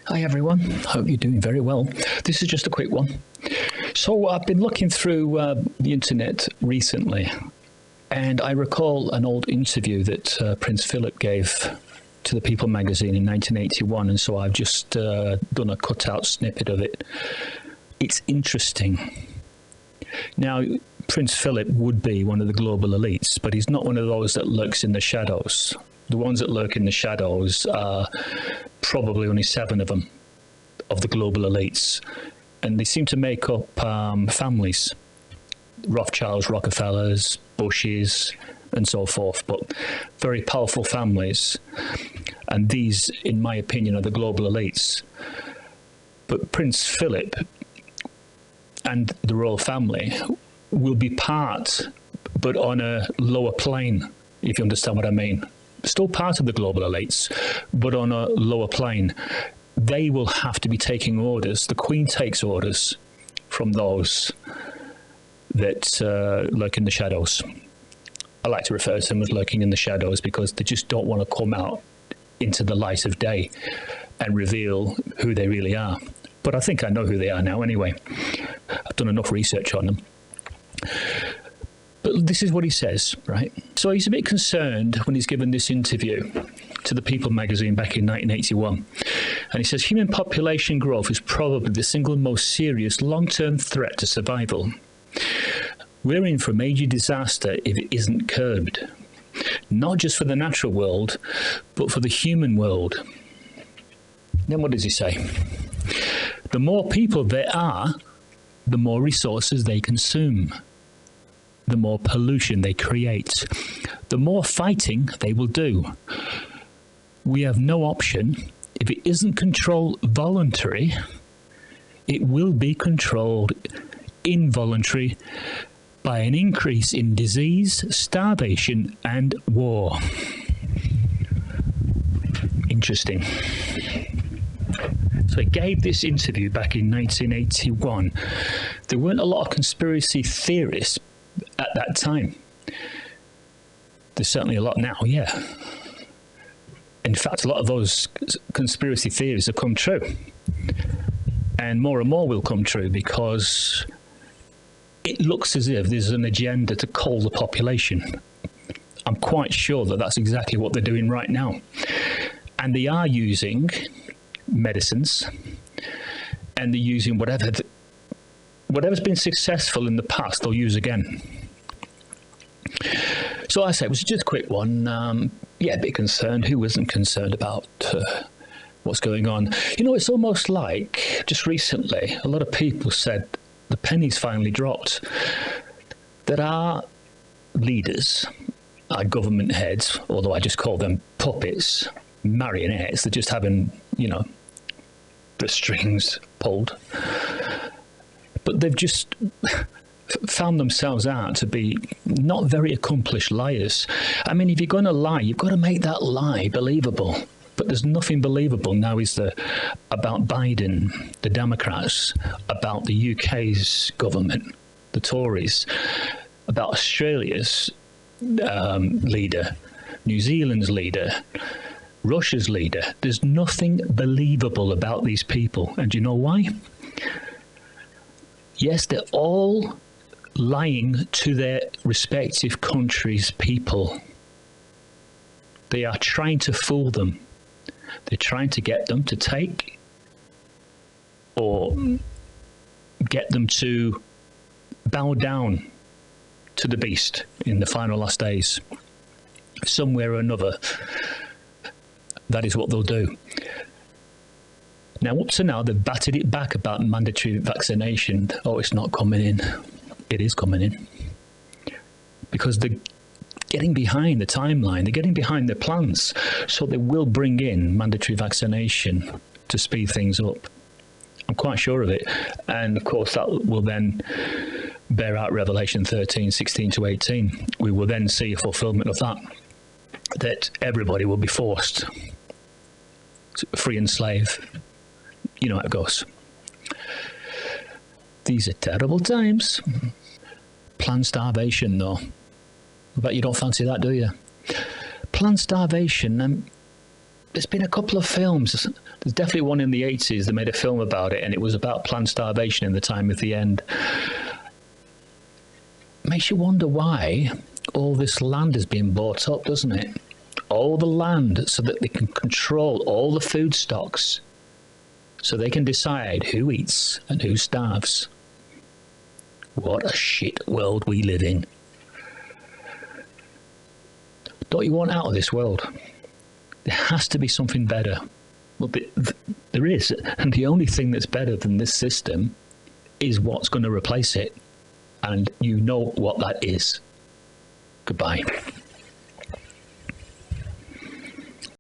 Hi everyone, hope you're doing very well. This is just a quick one. So I've been looking through the internet recently, and I recall an old interview that Prince Philip gave to the People magazine in 1981, and so I've just done a cutout snippet of it. It's interesting. Now, Prince Philip would be one of the global elites, but he's not one of those that lurks in the shadows. The ones that lurk in the shadows are probably only 7 of them, of the global elites. And they seem to make up families. Rothschilds, Rockefellers, Bushes, and so forth, but very powerful families. And these, in my opinion, are the global elites. But Prince Philip and the royal family will be part, but on a lower plane, if you understand what I mean. Still part of the global elites, but on a lower plane. They will have to be taking orders. The Queen takes orders from those that lurk in the shadows. I like to refer to them as lurking in the shadows because they just don't want to come out into the light of day and reveal who they really are. But I think I know who they are now anyway. I've done enough research on them. But this is what he says, right? So he's a bit concerned when he's given this interview to the People magazine back in 1981. And he says, human population growth is probably the single most serious long-term threat to survival. We're in for a major disaster if it isn't curbed. Not just for the natural world, but for the human world. Then what does he say? The more people there are, the more resources they consume. The more pollution they create, the more fighting they will do. We have no option. If it isn't controlled voluntary, it will be controlled involuntary by an increase in disease, starvation, and war. Interesting. So he gave this interview back in 1981. There weren't a lot of conspiracy theorists at that time. There's certainly a lot now, yeah. In fact, a lot of those conspiracy theories have come true. And more will come true because it looks as if there's an agenda to cull the population. I'm quite sure that that's exactly what they're doing right now. And they are using medicines, and they're using whatever's been successful in the past, they'll use again. So I say it was just a quick one. Yeah, a bit concerned. Who isn't concerned about what's going on? You know, it's almost like just recently, a lot of people said the penny's finally dropped. That our leaders, our government heads, although I just call them puppets, marionettes, they're just having, you know, the strings pulled. But they've just found themselves out to be not very accomplished liars. I mean, if you're going to lie, you've got to make that lie believable. But there's nothing believable now, is there, about Biden, the Democrats, about the UK's government, the Tories, about Australia's leader, New Zealand's leader, Russia's leader. There's nothing believable about these people. And do you know why? Yes, they're all lying to their respective countries' people. They are trying to fool them. They're trying to get them to take or get them to bow down to the beast in the final last days. Somewhere or another, that is what they'll do. Now, up to now, they've batted it back about mandatory vaccination. Oh, it's not coming in. It is coming in. Because they're getting behind the timeline. They're getting behind their plans. So they will bring in mandatory vaccination to speed things up. I'm quite sure of it. And, of course, that will then bear out Revelation 13, 16 to 18. We will then see a fulfillment of that everybody will be forced, free and slave. You know how it goes. These are terrible times. Planned starvation, though. I bet you don't fancy that, do you? Planned starvation. There's been a couple of films. There's definitely one in the 80s that made a film about it, and it was about planned starvation in the time of the end. Makes you wonder why all this land is being bought up, doesn't it? All the land so that they can control all the food stocks, so they can decide who eats and who starves. What a shit world we live in. Don't you want out of this world? There has to be something better. Well, there is, and the only thing that's better than this system is what's going to replace it. And you know what that is. Goodbye.